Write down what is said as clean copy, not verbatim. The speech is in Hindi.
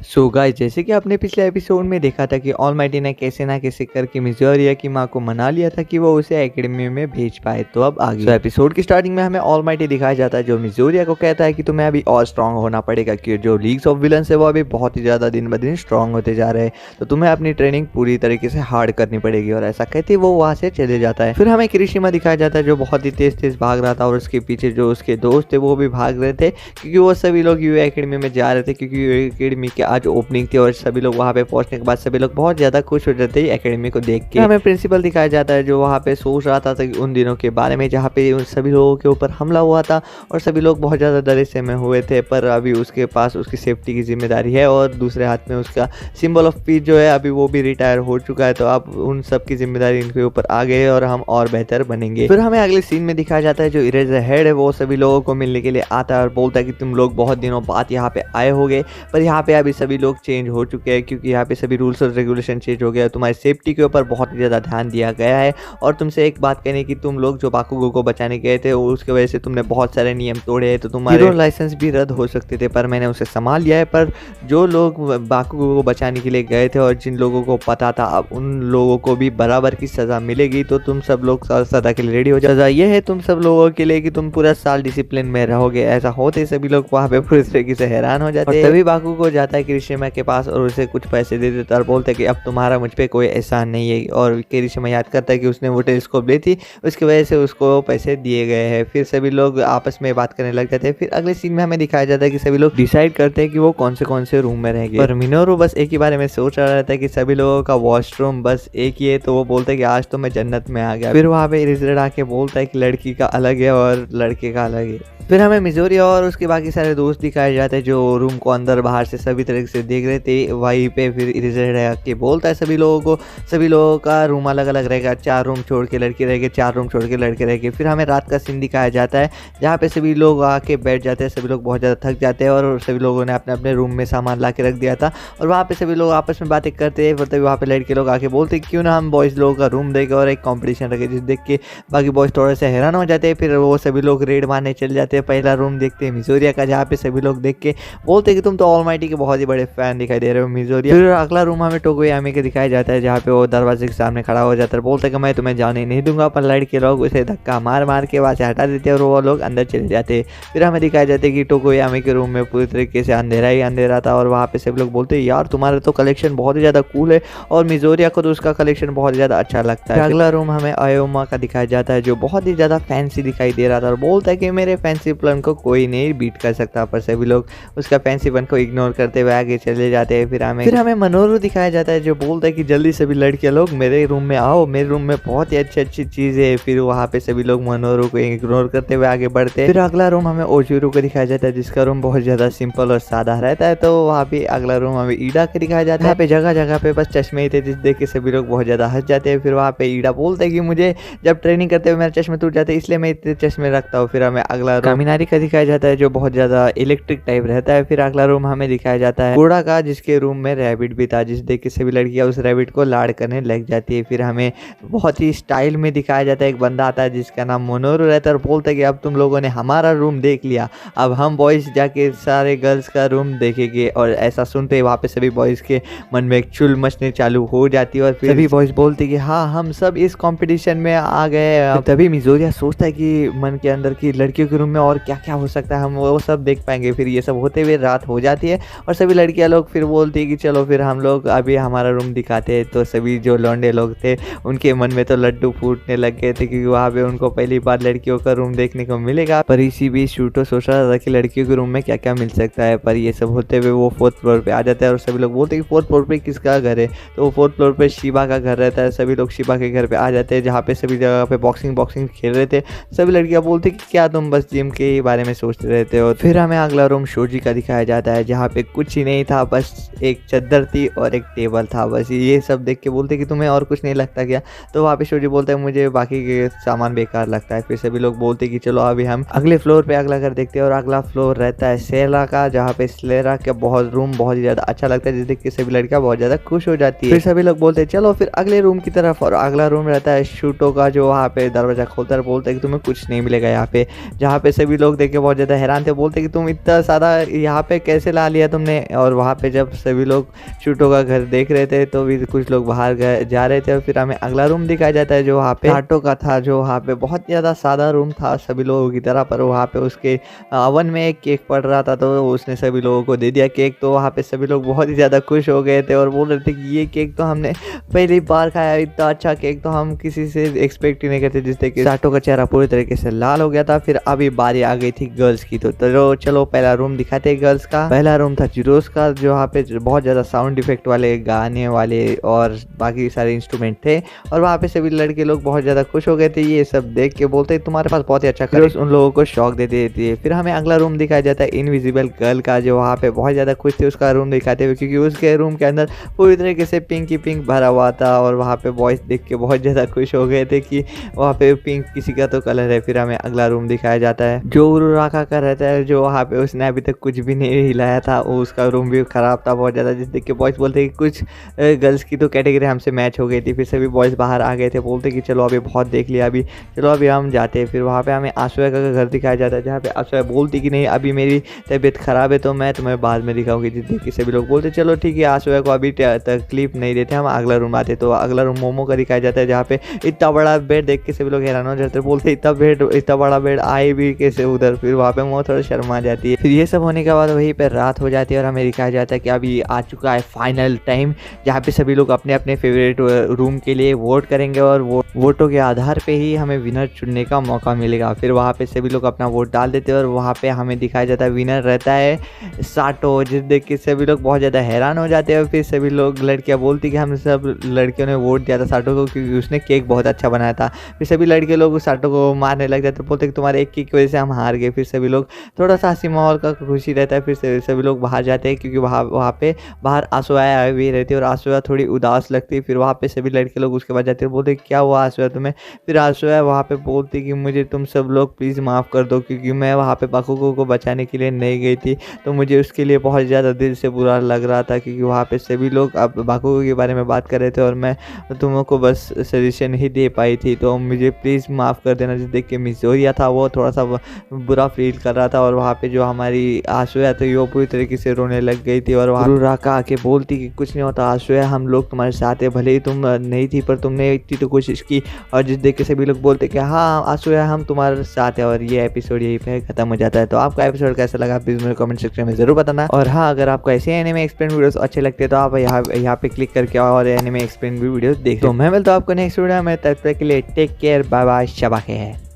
सो गाइस, जैसे कि आपने पिछले एपिसोड में देखा था कि ऑलमाइटी ने कैसे ना कैसे करके मिजोरिया की माँ को मना लिया था कि वो उसे एकेडमी में भेज पाए। तो अब आगे एपिसोड की स्टार्टिंग में हमें ऑलमाइटी दिखाया जाता है जो मिजोरिया को कहता है कि तुम्हें अभी और स्ट्रांग होना पड़ेगा, कि जो लीग्स ऑफ विलन्स है वो अभी बहुत ही ज़्यादा दिन ब दिन स्ट्रांग होते जा रहे हैं, तो तुम्हें अपनी ट्रेनिंग पूरी तरीके से हार्ड करनी पड़ेगी। और ऐसा कहते वो वहाँ से चले जाता है। फिर हमें किरिशिमा दिखाया जाता है जो बहुत ही तेज तेज भाग रहा था और उसके पीछे जो उसके दोस्त थे वो भी भाग रहे थे, क्योंकि वो सभी लोग यू एकेडमी में जा रहे थे, क्योंकि यू एकेडमी की आज ओपनिंग थी। और सभी लोग वहाँ पे पहुंचने के बाद सभी लोग बहुत ज़्यादा खुश हो जाते हैं एकेडमी को देख के। हमें प्रिंसिपल दिखाया जाता है जो वहाँ पे सोच रहा था उन दिनों के बारे में जहाँ पे उन सभी लोगों के ऊपर हमला हुआ था और सभी लोग बहुत ज़्यादा डरे सहमे हुए थे। पर अभी उसके पास उसकी सेफ्टी की जिम्मेदारी है और दूसरे हाथ में उसका सिंबल ऑफ पीस जो है अभी वो भी रिटायर हो चुका है, तो अब उन सब की जिम्मेदारी इनके ऊपर आ गई है और हम और बेहतर बनेंगे। फिर हमें अगले सीन में दिखाया जाता है जो इरेजर हेड है वो सभी लोगों को मिलने के लिए आता है और बोलता है कि तुम लोग बहुत दिनों बाद यहाँ पे आए होगे, पर यहाँ पे अभी सभी लोग चेंज हो चुके हैं, क्योंकि यहाँ पे सभी रूल्स और रेगुलेशन चेंज हो गया है। तुम्हारी सेफ्टी के ऊपर बहुत ज़्यादा ध्यान दिया गया है और तुमसे एक बात कहनी कि तुम लोग जो बाकुगो को बचाने गए थे उसके वजह से तुमने बहुत सारे नियम तोड़े हैं, तो तुम्हारे लाइसेंस भी रद्द हो सकते थे, पर मैंने उसे संभाल लिया है। पर जो लोग बाकुगो को बचाने के लिए गए थे और जिन लोगों को पता था अब उन लोगों को भी बराबर की सज़ा मिलेगी, तो तुम सब लोग सज़ा के लिए रेडी हो जाओ। सज़ा ये है तुम सब लोगों के लिए कि तुम पूरा साल डिसिप्लिन में रहोगे। ऐसा होते सभी लोग वहाँ पे पूरी तरीके से हैरान हो जाते हैं। तभी बाकुगो जाता है किरिशिमा के पास और उसे कुछ पैसे दे देता है और बोलता है कि अब तुम्हारा मुझ पे कोई एहसान नहीं है। और किरिशिमा याद करता है कि उसने वो टेलीस्कोप ली थी, उसकी वजह से उसको पैसे दिए गए हैं। फिर सभी लोग आपस में बात करने लग जाते हैं। फिर अगले सीन में हमें दिखाया जाता है कि सभी लोग डिसाइड करते हैं कि वो कौन से रूम में रहेंगे। पर मिनोरू बस एक ही बारे में सोच रहा रहता है कि सभी लोगों का वॉशरूम बस एक ही है, तो वो बोलता है कि आज तो मैं जन्नत में आ गया। फिर वहाँ पे इरेजर आके बोलता है कि लड़की का अलग है और लड़के का अलग है। फिर हमें मिजोरिया और उसके बाकी सारे दोस्त दिखाए जाते हैं जो रूम को अंदर बाहर से सभी तरीके से देख रहे थे। वहीं पे फिर इरेजर आके बोलता है सभी लोगों का रूम अलग अलग रहेगा, 4 रूम छोड़ के लड़के रहेंगे, 4 रूम छोड़ के लड़के रहेंगे। फिर हमें रात का सीन दिखाया जाता है जहाँ पे सभी लोग आके बैठ जाते हैं, सभी लोग बहुत ज़्यादा थक जाते हैं और सभी लोगों ने अपने अपने रूम में सामान ला के रख दिया था और वहाँ पे सभी लोग आपस में बातें करते हैं। तभी वहाँ पे लड़के लोग आके बोलते हैं क्यों ना हम बॉयज़ लोगों का रूम देखें और एक कॉम्पिटिशन रखे, जिस देख के बाकी बॉयज़ थोड़े से हैरान हो जाते हैं। फिर वो सभी लोग रेड मारने चल जाते हैं। पहला रूम देखते हैं मिजोरिया का, जहाँ पे सभी लोग देख के बोलते हैं कि तुम तो ऑलमाइटी के बहुत ही बड़े फैन दिखाई दे रहे हो मिजोरिया। फिर अगला रूम हमें टोकुयामी के दिखाया जाता है जहाँ पे वो दरवाजे के सामने खड़ा हो जाता है, बोलता है कि मैं तुम्हें जाने नहीं दूंगा, पर लड़के लोग उसे धक्का मार मार के वहाँ से हटा देते हैं और वो लोग अंदर चले जाते हैं। फिर हमें दिखाया जाता है कि टोकुयामी के रूम में पूरी तरीके से अंधेरा ही अंधेरा था और वहाँ पे सब लोग बोलते हैं यार तुम्हारा तो कलेक्शन बहुत ही ज़्यादा कूल है, और मिजोरिया को तो उसका कलेक्शन बहुत ज़्यादा अच्छा लगता है। अगला रूम हमें आयोमा का दिखाया जाता है जो बहुत ही ज़्यादा फैंसी दिखाई दे रहा था और बोलता है कि मेरे फैंसी प्लान को कोई नहीं बीट कर सकता, पर सभी लोग उसका फैंसीपन को इग्नोर करते हुए आगे चले जाते हैं। फिर हमें मनोरू दिखाया जाता है जो बोलता है कि जल्दी सभी लड़के लोग मेरे रूम में आओ, मेरे रूम में बहुत ही अच्छी अच्छी चीज़ें है। फिर वहाँ पे सभी लोग मनोरू को इग्नोर करते हुए आगे बढ़ते हैं। फिर अगला रूम हमें ओजूरू को दिखाया जाता है जिसका रूम बहुत ज़्यादा सिंपल और सादा रहता है, तो वहाँ पे अगला रूम हमें ईडा का दिखाया जाता है। यहाँ पे जगह जगह पे बस चश्मे ही थे जिस देख के सभी लोग बहुत ज़्यादा हंस जाते हैं। फिर वहाँ पे ईडा बोलता है कि मुझे जब ट्रेनिंग करते हुए मेरे चश्मे टूट जाते हैं इसलिए मैं इतने चश्मे रखता हूँ। फिर हमें अगला रूम कामिनारी का दिखाया जाता है जो बहुत ज़्यादा इलेक्ट्रिक टाइप रहता है। फिर अगला रूम हमें दिखाया जाता है घोड़ा का जिसके रूम में रैबिट भी था, जिस देख के सभी लड़कियां उस रैबिट को लाड़ करने लग जाती है। फिर हमें बहुत ही स्टाइल में दिखाया जाता है एक बंदा आता है जिसका नाम मोनोरू रहता है और बोलता है कि अब तुम लोगों ने हमारा रूम देख लिया, अब हम बॉयज़ जाके सारे गर्ल्स का रूम देखेंगे। और ऐसा सुनते ही वहाँ पे सभी बॉयज़ के मन में एक चुल मचने चालू हो जाती है और फिर सभी बॉयज़ बोलते कि हाँ हम सब इस कॉम्पिटिशन में आ गए। तभी मिजोरिया सोचता है कि मन के अंदर की लड़कियों के रूम में और क्या क्या हो सकता है, हम वो सब देख पाएंगे। फिर ये सब होते हुए रात हो जाती है और सभी लड़कियां लोग फिर बोलती है कि चलो फिर हम लोग अभी हमारा रूम दिखाते हैं। तो सभी जो लौंडे लोग थे उनके मन में तो लड्डू फूटने लग गए थे क्योंकि वहाँ पे उनको पहली बार लड़कियों का रूम देखने को मिलेगा। पर इसी बीच शूटो सोच रहा था कि लड़कियों के रूम में क्या क्या मिल सकता है। पर ये सब होते हुए वो 4th फ्लोर पे आ जाता है और सभी लोग बोलते हैं कि 4th फ्लोर पे किसका घर है, तो वो 4th फ्लोर पे शिबा का घर रहता है। सभी लोग शिबा के घर पे आ जाते हैं जहाँ पे सभी जगह पे बॉक्सिंग खेल रहे थे। सभी लड़कियाँ बोलती कि क्या तुम बस जिम के बारे में सोचते रहते हो। फिर हमें अगला रूम शोजी का दिखाया जाता है जहाँ पे कुछ ही नहीं था, बस एक चादर थी और एक टेबल था। बस ये सब देख के बोलते कि तुम्हें और कुछ नहीं लगता क्या, तो वहाँ पे शोजी बोलता है मुझे बाकी के सामान बेकार लगता है। फिर सभी लोग बोलते कि चलो अभी हम अगले फ्लोर पे अगला घर देखते हैं और अगला फ्लोर रहता है सेला का, जहाँ पे सेला का रूम बहुत ही ज़्यादा अच्छा लगता है जिस देख के सभी लड़कियाँ बहुत ज़्यादा खुश हो जाती है। फिर सभी लोग बोलते हैं चलो फिर अगले रूम की तरफ, और अगला रूम रहता है शूटो का जो वहाँ पे दरवाजा खोलता है, बोलता है कि तुम्हें कुछ नहीं मिलेगा यहाँ पे, जहाँ पे सभी लोग देख के बहुत ज़्यादा हैरान थे, बोलते कि तुम इतना सारा यहाँ पे कैसे ला लिया तुमने। और वहाँ पे जब सभी लोग शूटो का घर देख रहे थे तो भी कुछ लोग बाहर जा रहे थे। और फिर हमें अगला रूम दिखाया जाता है जो वहाँ पे साटो का था, जो वहाँ पे बहुत ज़्यादा सादा रूम था सभी लोगों की तरह। पर वहाँ पे उसके ओवन में एक केक पड़ रहा था तो उसने सभी लोगों को दे दिया केक। तो वहाँ पे सभी लोग बहुत ही ज़्यादा खुश हो गए थे और बोल रहे थे कि ये केक तो हमने पहली बार खाया, इतना अच्छा केक तो हम किसी से एक्सपेक्ट ही नहीं करते। जिससे कि साटो का चेहरा पूरी तरीके से लाल हो गया था। फिर अभी बारी आ गई थी गर्ल्स की, तो चलो पहला रूम दिखाते हैं गर्ल्स का। पहला रूम था जिरोस का, जो वहाँ पे बहुत ज़्यादा साउंड इफेक्ट वाले, गाने वाले और बाकी सारे इंस्ट्रूमेंट थे। और वहाँ पे सभी लड़के लोग बहुत ज़्यादा खुश हो गए थे ये सब देख के, बोलते तुम्हारे पास बहुत ही अच्छा कलर्स उन लोगों को शौक दे देती है। फिर हमें अगला रूम दिखाया जाता है इनविजिबल गर्ल का, जो वहाँ पे बहुत ज़्यादा खुश थे उसका रूम दिखाते हुए, क्योंकि उसके रूम के अंदर पूरी तरीके से पिंक ही पिंक भरा हुआ था। और वहाँ पे बॉयज़ देख के बहुत ज़्यादा खुश हो गए थे कि वहाँ पे पिंक किसी का तो कलर है। फिर हमें अगला रूम दिखाया जाता है जो उरुराका का रहता है, जो वहाँ पे उसने अभी तक कुछ भी नहीं हिलाया था, उसका रूम भी ख़राब था बहुत ज़्यादा। जिस देख के बॉयज़ बोलते कि कुछ गर्ल्स की तो कैटेगरी हमसे मैच हो गई थी। फिर सभी बॉयज़ बाहर आ गए थे, बोलते कि चलो अभी बहुत देख लिया, अभी चलो अभी हम जाते हैं। फिर वहाँ पे हमें आशुया का घर दिखाया जाता है, जहाँ पे आशुया बोलती कि नहीं अभी मेरी तबीयत ख़राब है तो मैं तुम्हें बाद में दिखाऊंगी। जिस देख के सभी लोग बोलते चलो ठीक है, आशुया को अभी तकलीफ नहीं देते, हम अगला रूम आते। तो अगला रूम मोमो का दिखाया जाता है, जहाँ पे इतना बड़ा बेड देख के सभी लोग हैरान हो जाते हैं, बोलते इतना बड़ा बेड आए भी कैसे उधर। फिर वहाँ पे मोमो थोड़ा शर्मा जाती है। फिर ये सब होने के बाद वहीं पर रात हो जाती है और हमें दिखाया जाता है कि अभी आ चुका है फाइनल टाइम, जहाँ पे सभी लोग अपने अपने फेवरेट रूम के लिए वोट करेंगे और वोटों के आधार पे ही हमें विनर चुनने का मौका मिलेगा। फिर वहाँ पे सभी लोग अपना वोट डाल देते हैं और वहाँ पे हमें दिखाया जाता है विनर रहता है साटो, जिस देख के सभी लोग बहुत ज़्यादा हैरान हो जाते हैं। फिर सभी लोग लड़कियाँ बोलती कि हम सब लड़कियों ने वोट दिया था साटो को क्योंकि उसने केक बहुत अच्छा बनाया था। फिर सभी लड़के लोग साटो को मारने लग जाते, बोलते कि तुम्हारे एक केक की वजह से हम हार गए। फिर सभी लोग थोड़ा सा हंसी माहौल का खुशी रहता है। फिर सभी लोग बाहर जाते हैं क्योंकि वहाँ पे बाहर आशुया हुई रहती है और आशुया थोड़ी उदास लगती है। फिर वहाँ पे सभी लड़के लोग उसके बाद जाते हैं, बोलते क्या हुआ आशुया तुम्हें। फिर आशुया वहाँ पे बोलती कि मुझे तुम सब लोग प्लीज़ माफ़ कर दो, क्योंकि मैं वहाँ पे बाकुगो को बचाने के लिए नहीं गई थी तो मुझे उसके लिए बहुत ज़्यादा दिल से बुरा लग रहा था, क्योंकि वहाँ पे सभी लोग अब बाकुगो के बारे में बात कर रहे थे और मैं तुम लोग को बस सजेशन ही दे पाई थी, तो मुझे प्लीज़ माफ़ कर देना। जिस देख के मिज़ोरिया था वो थोड़ा सा बुरा फील कर रहा था और वहाँ पे जो हमारी आशुया थी वो पूरी तरीके से रोने लग गई थी। और उरुराका आके बोलती कि कुछ नहीं होता आशुया, हम लोग तुम्हारे साथ है, भले ही तुम नहीं थी पर तुमने इतनी तो कोशिश की। और जिस देख के सभी लोग बोलते कि हाँ आशुया हम तुम्हारे साथ है। और ये एपिसोड यहीं पे खत्म हो जाता है। तो आपका एपिसोड कैसा लगा प्लीज़ मेरे कमेंट सेक्शन में ज़रूर बताना। और हाँ, अगर आपको ऐसे एनिमे एक्सप्लेन वीडियोस अच्छे लगते हैं तो आप यहाँ पे क्लिक करके और एनिमे एक्सप्लेन वीडियोस देख। तो मैं मिलता हूँ आपको नेक्स्ट वीडियो में, तब तक के लिए take care, bye bye, Shaba खैर।